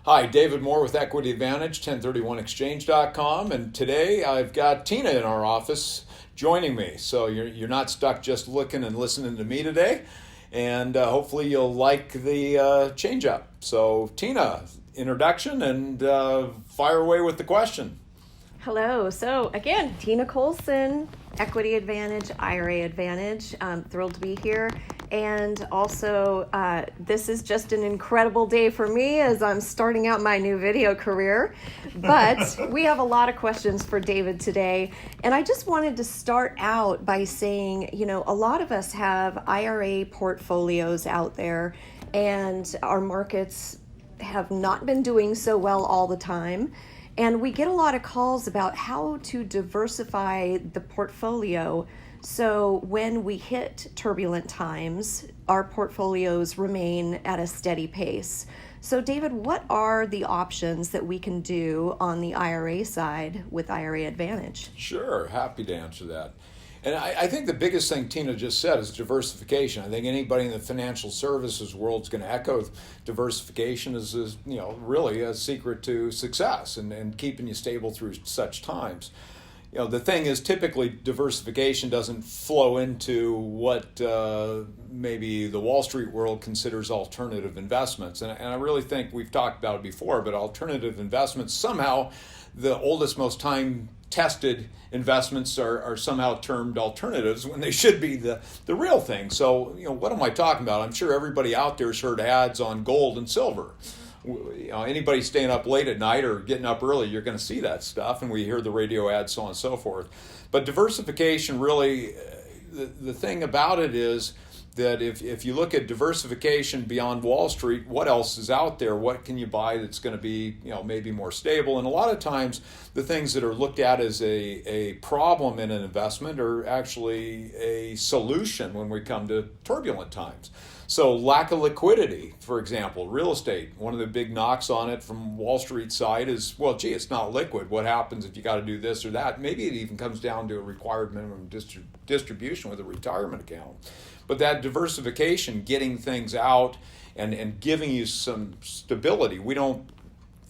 Hi, David Moore with Equity Advantage, 1031exchange.com, and today I've got Tina in our office joining me. So you're not stuck just looking and listening to me today, and hopefully you'll like the change up. So Tina, introduction and fire away with the question. Hello. So again, Tina Colson, Equity Advantage, IRA Advantage. I'm thrilled to be here. And also, this is just an incredible day for me as I'm starting out my new video career. But we have a lot of questions for David today. And I just wanted to start out by saying, a lot of us have IRA portfolios out there, and our markets have not been doing so well all the time. And we get a lot of calls about how to diversify the portfolio so when we hit turbulent times, our portfolios remain at a steady pace. So David, what are the options that we can do on the IRA side with IRA Advantage? Sure, happy to answer that. And I think the biggest thing Tina just said is diversification. I think anybody in the financial services world is going to echo diversification is really a secret to success and keeping you stable through such times. The thing is, typically diversification doesn't flow into what maybe the Wall Street world considers alternative investments. And I really think we've talked about it before, but alternative investments, somehow the oldest, most time-tested investments are somehow termed alternatives when they should be the real thing. So, what am I talking about? I'm sure everybody out there has heard ads on gold and silver. Anybody staying up late at night or getting up early, you're going to see that stuff, and we hear the radio ads, so on and so forth. But diversification, really, the thing about it is that if you look at diversification beyond Wall Street, what else is out there? What can you buy that's going to be, maybe more stable? And a lot of times, the things that are looked at as a problem in an investment are actually a solution when we come to turbulent times. So lack of liquidity, for example, real estate, one of the big knocks on it from Wall Street side is, it's not liquid. What happens if you got to do this or that? Maybe it even comes down to a required minimum distribution with a retirement account. But that diversification, getting things out and giving you some stability. We don't,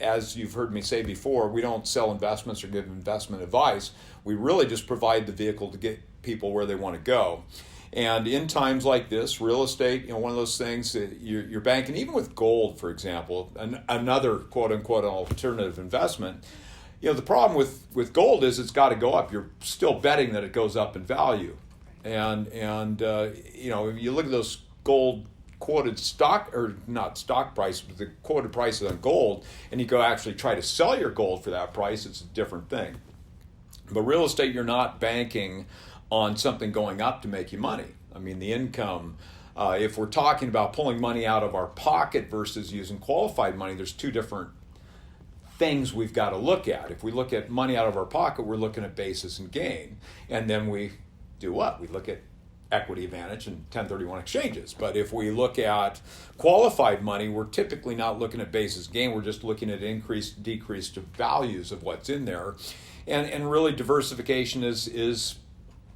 as you've heard me say before, we don't sell investments or give investment advice. We really just provide the vehicle to get people where they want to go. And in times like this, real estate, one of those things that you're banking, even with gold, for example, another quote-unquote alternative investment, the problem with gold is it's got to go up. You're still betting that it goes up in value. And you look at those gold quoted stock, or not stock price, but the quoted prices on gold, and you go actually try to sell your gold for that price, it's a different thing. But real estate, you're not banking on something going up to make you money. I mean, the income, if we're talking about pulling money out of our pocket versus using qualified money, there's two different things we've got to look at. If we look at money out of our pocket, we're looking at basis and gain. And then we do what? We look at equity advantage and 1031 exchanges. But if we look at qualified money, we're typically not looking at basis gain. We're just looking at increased, decreased values of what's in there. And really diversification is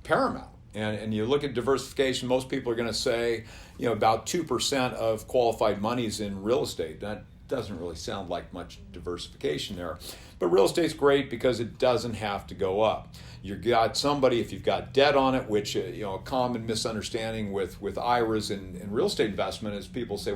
paramount. And you look at diversification, most people are going to say, about 2% of qualified monies in real estate. That doesn't really sound like much diversification there. But real estate's great because it doesn't have to go up. You've got somebody, if you've got debt on it, which, a common misunderstanding with IRAs and real estate investment is people say,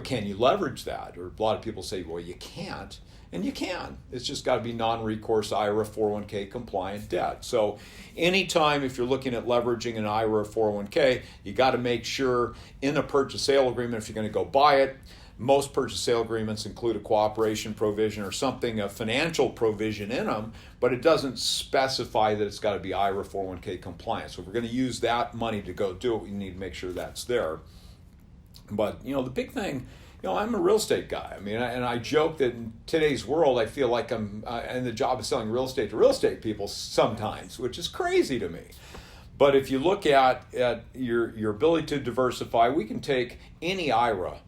can you leverage that? Or a lot of people say, you can't. And you can. It's just got to be non-recourse IRA 401k compliant debt. So anytime if you're looking at leveraging an IRA or 401k, you got to make sure in a purchase sale agreement, if you're going to go buy it, most purchase sale agreements include a cooperation provision or something, a financial provision in them, but it doesn't specify that it's got to be IRA 401k compliant. So if we're going to use that money to go do it, we need to make sure that's there. But, the big thing, I'm a real estate guy. I mean, and I joke that in today's world, I feel like I'm in the job of selling real estate to real estate people sometimes, which is crazy to me. But if you look at your ability to diversify, we can take any IRA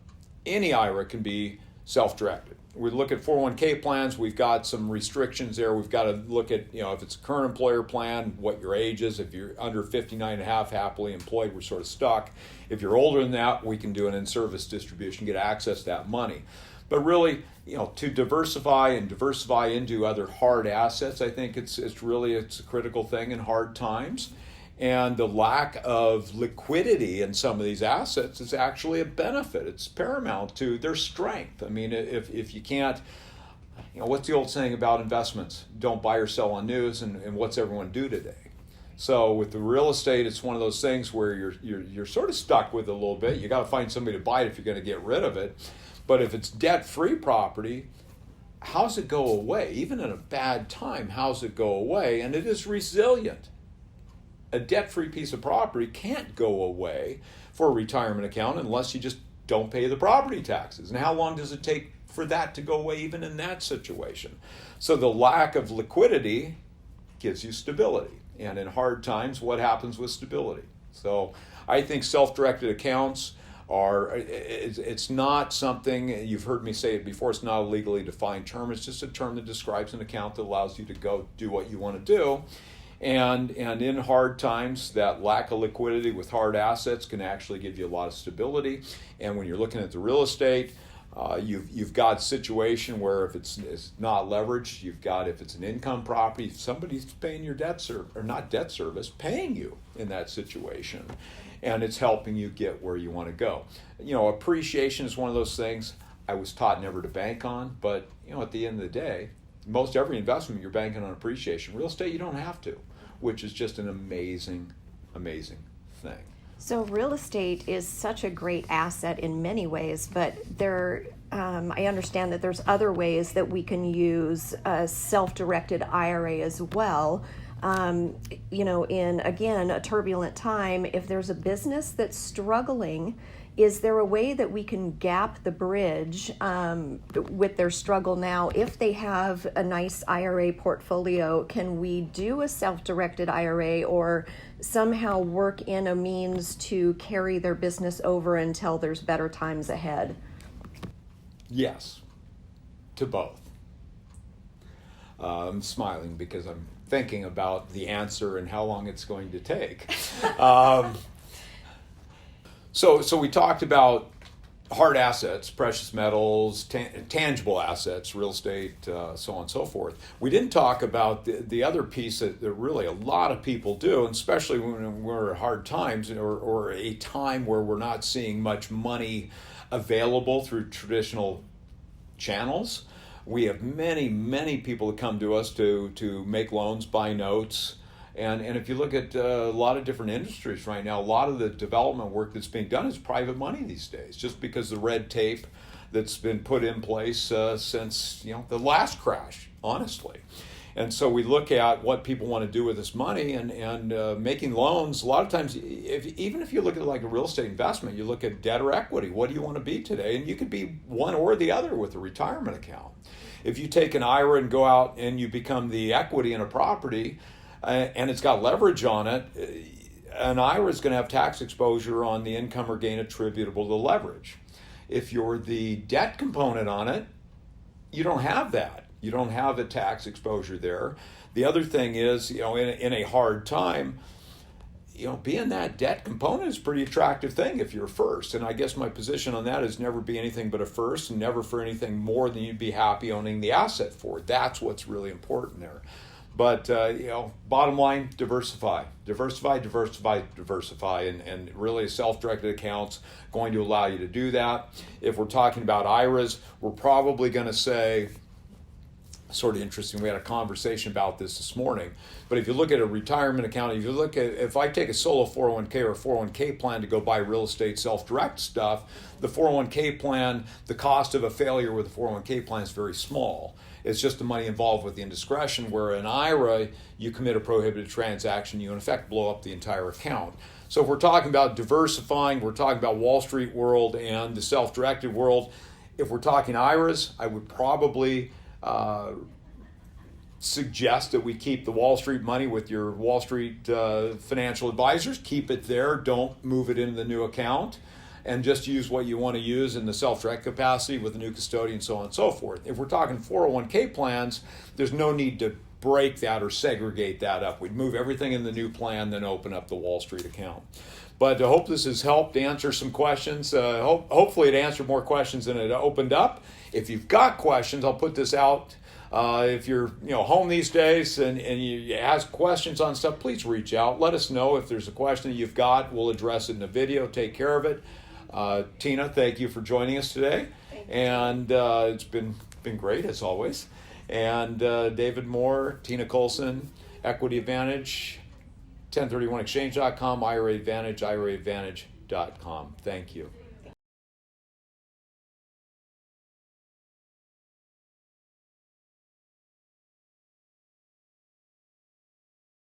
can be self-directed. we look at 401k plans, we've got some restrictions there. We've got to look at, if it's a current employer plan, what your age is. If you're under 59 and a half, happily employed, we're sort of stuck. If you're older than that, we can do an in-service distribution, get access to that money. But really, to diversify into other hard assets, I think it's a critical thing in hard times. And the lack of liquidity in some of these assets is actually a benefit. It's paramount to their strength. I mean, if you can't, what's the old saying about investments? Don't buy or sell on news, and what's everyone do today? So with the real estate, it's one of those things where you're sort of stuck with it a little bit. You got to find somebody to buy it if you're going to get rid of it. But if it's debt-free property, how's it go away? Even in a bad time, how's it go away? And it is resilient. A debt-free piece of property can't go away for a retirement account unless you just don't pay the property taxes. And how long does it take for that to go away even in that situation? So the lack of liquidity gives you stability. And in hard times, what happens with stability? So I think self-directed accounts it's not something, you've heard me say it before, it's not a legally defined term. It's just a term that describes an account that allows you to go do what you want to do. And in hard times, that lack of liquidity with hard assets can actually give you a lot of stability. And when you're looking at the real estate, you've got a situation where if it's not leveraged, if it's an income property, somebody's paying your debt service, paying you in that situation. And it's helping you get where you want to go. Appreciation is one of those things I was taught never to bank on, but at the end of the day, most every investment you're banking on appreciation. Real estate, you don't have to, which is just an amazing, amazing thing. So real estate is such a great asset in many ways, but I understand that there's other ways that we can use a self-directed IRA as well. In, again, a turbulent time, if there's a business that's struggling, is there a way that we can gap the bridge with their struggle now? If they have a nice IRA portfolio, can we do a self-directed IRA or somehow work in a means to carry their business over until there's better times ahead? Yes, to both. I'm smiling because I'm thinking about the answer and how long it's going to take. So we talked about hard assets, precious metals, tangible assets, real estate, so on and so forth. We didn't talk about the other piece that really a lot of people do, and especially when we're at hard times or a time where we're not seeing much money available through traditional channels. We have many, many people that come to us to make loans, buy notes. And if you look at a lot of different industries right now, a lot of the development work that's being done is private money these days, just because the red tape that's been put in place since the last crash, honestly. And so we look at what people want to do with this money and making loans. A lot of times, even if you look at like a real estate investment, you look at debt or equity. What do you want to be today? And you could be one or the other with a retirement account. If you take an IRA and go out and you become the equity in a property, and it's got leverage on it, an IRA is going to have tax exposure on the income or gain attributable to leverage. If you're the debt component on it, you don't have that. You don't have a tax exposure there. The other thing is, in a hard time, being that debt component is a pretty attractive thing if you're first. And I guess my position on that is never be anything but a first and never for anything more than you'd be happy owning the asset for. That's what's really important there. But, bottom line, diversify, and really a self-directed account's going to allow you to do that. If we're talking about IRAs, we're probably going to say, sort of interesting, we had a conversation about this morning, but if you look at a retirement account, if I take a solo 401k or a 401k plan to go buy real estate self-direct stuff, the 401k plan, the cost of a failure with a 401k plan is very small. It's just the money involved with the indiscretion, where an IRA, you commit a prohibited transaction, you in effect blow up the entire account. So if we're talking about diversifying, we're talking about Wall Street world and the self-directed world. If we're talking IRAs, I would probably suggest that we keep the Wall Street money with your Wall Street financial advisors. Keep it there. Don't move it into the new account. and just use what you want to use in the self-direct capacity with the new custodian, so on and so forth. If we're talking 401k plans, there's no need to break that or segregate that up. We'd move everything in the new plan, then open up the Wall Street account. But I hope this has helped answer some questions. Hopefully it answered more questions than it opened up. If you've got questions, I'll put this out. If you're home these days and you ask questions on stuff, please reach out. Let us know if there's a question that you've got. We'll address it in the video. Take care of it. Tina, thank you for joining us today. And it's been great as always. And David Moore, Tina Colson, Equity Advantage, 1031exchange.com, IRA Advantage, IRAadvantage.com. Thank you.